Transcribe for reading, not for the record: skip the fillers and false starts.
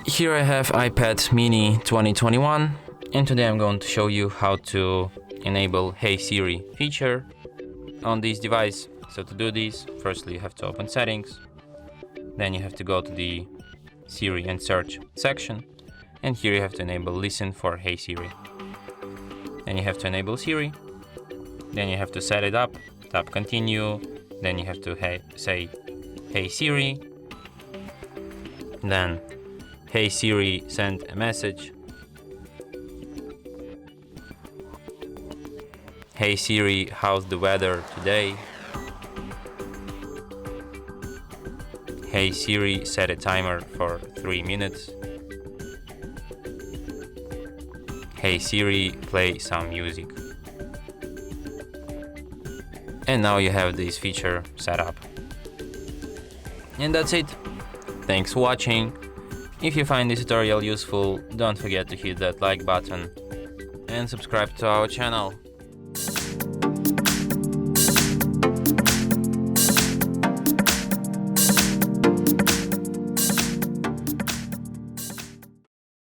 Here I have iPad mini 2021, and today I'm going to show you how to enable Hey Siri feature on this device. So to do this, firstly you have to open settings, then you have to go to the Siri and search section, and here you have to enable listen for Hey Siri. Then you have to enable Siri, then you have to set it up, tap continue, then you have to say Hey Siri, then Hey Siri, send a message. Hey Siri, how's the weather today? Hey Siri, set a timer for 3 minutes. Hey Siri, play some music. And now you have this feature set up. And that's it. Thanks for watching. If you find this tutorial useful, don't forget to hit that like button and subscribe to our channel.